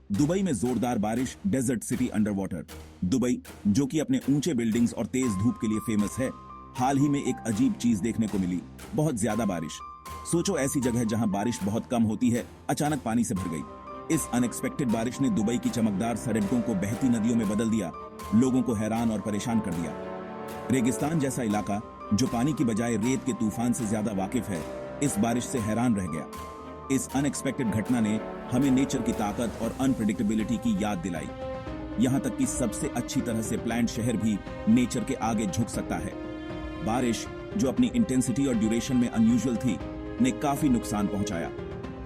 Dubai में जोरदार बारिश, desert city under water. Dubai, जो कि अपने ऊंचे बिल्डिंग्स और तेज धूप के लिए फेमस है, हाल ही में एक अजीब चीज देखने को मिली, बहुत ज्यादा बारिश। सोचो, ऐसी जगह जहां बारिश बहुत कम होती है अचानक पानी से भर गई। इस अनएक्सपेक्टेड बारिश ने दुबई की चमकदार सड़कों को बहती नदियों में बदल दिया, लोगों को हैरान और परेशान कर दिया। रेगिस्तान जैसा इलाका, जो पानी की बजाय रेत के तूफान से ज्यादा वाकिफ है, इस बारिश से हैरान रह गया। इस अनएक्सपेक्टेड घटना ने हमें नेचर की ताकत और अनप्रेडिक्टेबिलिटी की याद दिलाई। यहां तक कि सबसे अच्छी तरह से प्लान्ड शहर भी नेचर के आगे झुक सकता है। बारिश, जो अपनी इंटेंसिटी और ड्यूरेशन में अनयूजुअल थी, ने काफी नुकसान पहुंचाया।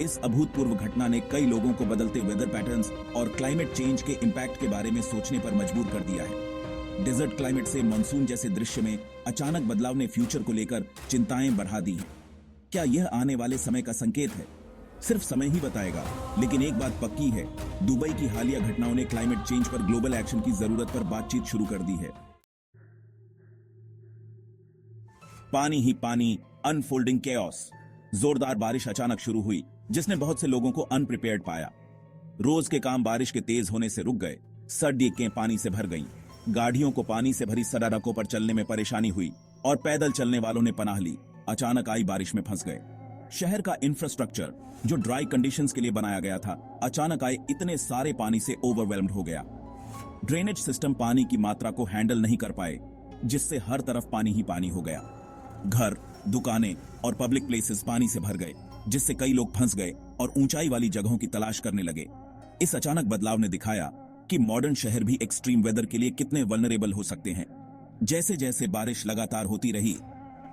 इस अभूतपूर्व घटना ने कई लोगों को बदलते वेदर पैटर्न्स और क्लाइमेट चेंज के इंपैक्ट के बारे में सोचने पर मजबूर कर दिया है। डेजर्ट क्लाइमेट से मानसून जैसे दृश्य में अचानक बदलाव ने फ्यूचर को लेकर चिंताएं बढ़ा दी हैं। क्या यह आने वाले समय का संकेत है? सिर्फ समय ही बताएगा, लेकिन एक बात पक्की है, दुबई की हालिया घटनाओं ने क्लाइमेट चेंज पर ग्लोबल एक्शन की जरूरत पर बातचीत शुरू कर दी है। पानी ही पानी, अनफोल्डिंग केओस। जोरदार बारिश अचानक शुरू हुई, जिसने बहुत से लोगों को अनप्रिपेयर्ड पाया। रोज के काम बारिश के तेज होने से रुक गए, सड़कें पानी से भर गईं, गाड़ियों को पानी से भरी सड़कों पर चलने में परेशानी हुई और पैदल चलने वालों ने पनाह ली, अचानक आई बारिश में फंस गए। शहर का इंफ्रास्ट्रक्चर, जो ड्राई कंडीशंस के लिए बनाया गया था, अचानक आए इतने सारे पानी से ओवरवेल्म्ड हो गया। ड्रेनेज सिस्टम पानी की मात्रा को हैंडल नहीं कर पाए, जिससे हर तरफ पानी ही पानी हो गया। घर, दुकानें और पब्लिक प्लेसेस पानी से भर गए, जिससे कई लोग फंस गए और ऊंचाई वाली जगहों की तलाश करने लगे। इस अचानक बदलाव ने दिखाया कि मॉडर्न शहर भी एक्सट्रीम वेदर के लिए कितने वल्नरेबल हो सकते हैं। जैसे जैसे बारिश लगातार होती रही,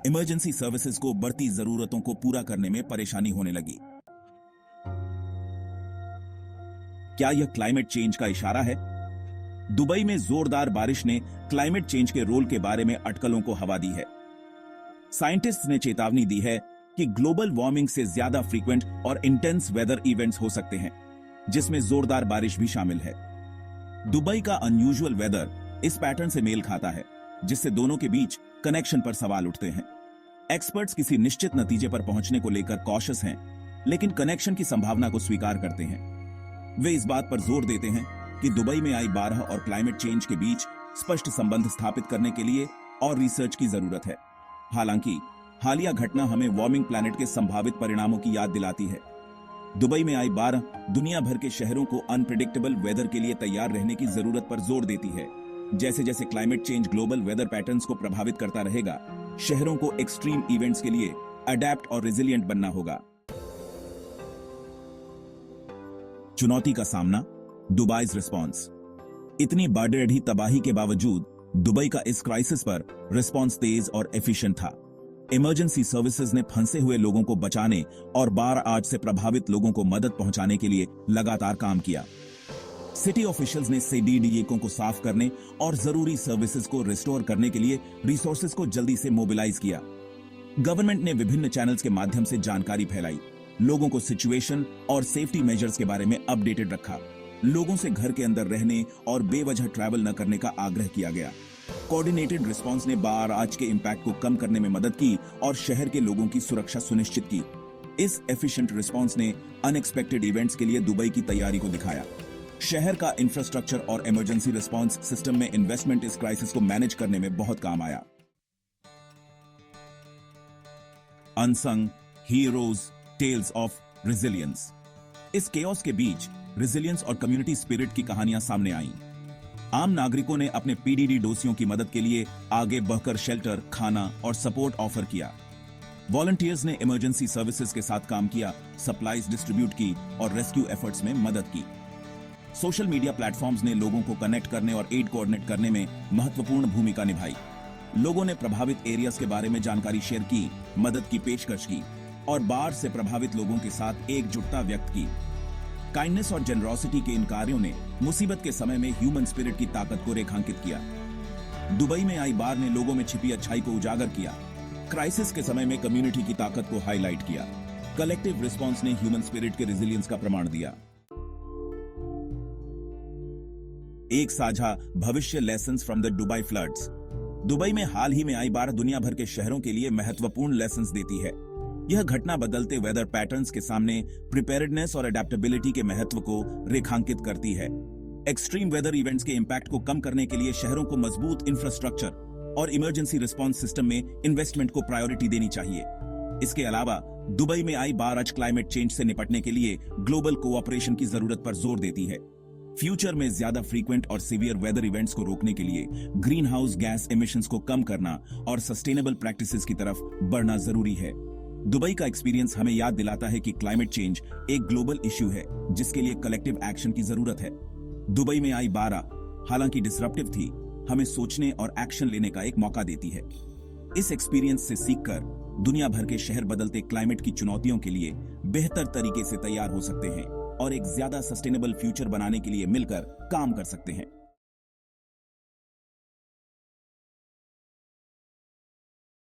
इमरजेंसी सर्विसेज को बढ़ती जरूरतों को पूरा करने में परेशानी होने लगी। क्या यह क्लाइमेट चेंज का इशारा है? दुबई में जोरदार बारिश ने क्लाइमेट चेंज के रोल के बारे में अटकलों को हवा दी है। साइंटिस्ट्स ने चेतावनी दी है कि ग्लोबल वार्मिंग से ज्यादा फ्रीक्वेंट और इंटेंस वेदर इवेंट्स हो सकते हैं, जिसमें जोरदार बारिश भी शामिल है। दुबई का अनयूजुअल वेदर इस पैटर्न से मेल खाता है, जिससे दोनों के बीच कनेक्शन पर सवाल उठते हैं। एक्सपर्ट्स किसी निश्चित नतीजे पर पहुंचने को लेकर कॉशियस हैं, लेकिन कनेक्शन की संभावना को स्वीकार करते हैं। वे इस बात पर जोर देते हैं कि दुबई में आई बाढ़ और क्लाइमेट चेंज के बीच स्पष्ट संबंध स्थापित करने के लिए और रिसर्च की जरूरत है। हालांकि हालिया घटना हमें वार्मिंग प्लैनेट के संभावित परिणामों की याद दिलाती है। दुबई में आई बाढ़ दुनिया भर के शहरों को अनप्रेडिक्टेबल वेदर के लिए तैयार रहने की जरूरत पर जोर देती है। जैसे जैसे climate change global weather patterns को प्रभावित करता रहेगा, शहरों को एक्सट्रीम इवेंट्स के लिए अडेप्ट और रेजिलिएंट बनना होगा। चुनौती का सामना, दुबई's रिस्पॉन्स। इतनी बढ़ी तबाही के बावजूद दुबई का इस क्राइसिस पर रिस्पॉन्स तेज और एफिशिएंट था। इमरजेंसी सर्विसेज ने फंसे हुए लोगों को बचाने और बाढ़ आज से प्रभावित लोगों को मदद पहुंचाने के लिए लगातार काम किया। सिटी ऑफिशियल्स ने सीडीडीए को साफ करने और जरूरी सर्विसेज को रिस्टोर करने के लिए रिसोर्सेज को जल्दी से मोबिलाइज किया। गवर्नमेंट ने विभिन्न चैनल्स के माध्यम से जानकारी फैलाई, लोगों को सिचुएशन और सेफ्टी मेजर्स के बारे में अपडेटेड रखा। लोगों से घर के अंदर रहने और बेवजह ट्रैवल न करने का आग्रह किया गया। कोऑर्डिनेटेड रिस्पांस ने बाढ़ आज के इंपैक्ट को कम करने में मदद की और शहर के लोगों की सुरक्षा सुनिश्चित की। इस एफिशिएंट रिस्पांस ने अनएक्सपेक्टेड इवेंट्स के लिए दुबई की तैयारी को दिखाया। शहर का इंफ्रास्ट्रक्चर और इमरजेंसी रिस्पांस सिस्टम में इन्वेस्टमेंट इस क्राइसिस को मैनेज करने में बहुत काम आया। Unsung heroes, tales of resilience. इस केओस के बीच रेजिलियंस और कम्युनिटी स्पिरिट की कहानियां सामने आईं। आम नागरिकों ने अपने पीडीडी डोसियों की मदद के लिए आगे बढ़कर शेल्टर, खाना और सपोर्ट ऑफर किया। वॉलंटियर्स ने इमरजेंसी सर्विसेज के साथ काम किया, सप्लाईज डिस्ट्रीब्यूट की और रेस्क्यू एफर्ट्स में मदद की। सोशल मीडिया प्लेटफॉर्म्स ने लोगों को कनेक्ट करने और एड कोऑर्डिनेट करने में महत्वपूर्ण भूमिका निभाई। लोगों ने प्रभावित एरियाज के बारे में जानकारी शेयर की, मदद की पेशकश की और बाढ़ से प्रभावित लोगों के साथ एकजुटता व्यक्त की। काइंडनेस और जेनरोसिटी के इन कार्यों ने मुसीबत के समय में ह्यूमन स्पिरिट की ताकत को रेखांकित किया। दुबई में आई बाढ़ ने लोगों में छिपी अच्छाई को उजागर किया, क्राइसिस के समय में कम्युनिटी की ताकत को हाईलाइट किया। कलेक्टिव रिस्पॉन्स ने ह्यूमन स्पिरिट के रेजिलियंस का प्रमाण दिया। एक साझा भविष्य lessons from the Dubai floods. Dubai में हाल ही में आई बाढ़ दुनिया भर के शहरों के लिए महत्वपूर्ण लेसन्स देती है। यह घटना बदलते वेदर पैटर्न्स के सामने प्रिपेयर्डनेस और अडेप्टेबिलिटी के महत्व को रेखांकित करती है। एक्सट्रीम वेदर इवेंट्स के इंपैक्ट को कम करने के लिए शहरों को मजबूत इंफ्रास्ट्रक्चर और इमरजेंसी रिस्पांस सिस्टम में इन्वेस्टमेंट को प्रायोरिटी देनी चाहिए। इसके अलावा दुबई में आई बार आज क्लाइमेट चेंज से निपटने के लिए ग्लोबल कोऑपरेशन की जरूरत पर जोर देती है। फ्यूचर में ज्यादा फ्रीक्वेंट और सीवियर वेदर इवेंट्स को रोकने के लिए ग्रीन हाउस गैस एमिशंस को कम करना और सस्टेनेबल प्रैक्टिसेस की तरफ बढ़ना जरूरी है। दुबई का एक्सपीरियंस हमें याद दिलाता है कि क्लाइमेट चेंज एक ग्लोबल इश्यू है जिसके लिए कलेक्टिव एक्शन की जरूरत है। दुबई में आई बारा हालांकि डिसरप्टिव थी, हमें सोचने और एक्शन लेने का एक मौका देती है। इस एक्सपीरियंस से सीखकर दुनिया भर के शहर बदलते क्लाइमेट की चुनौतियों के लिए बेहतर तरीके से तैयार हो सकते हैं और एक ज्यादा सस्टेनेबल फ्यूचर बनाने के लिए मिलकर काम कर सकते हैं।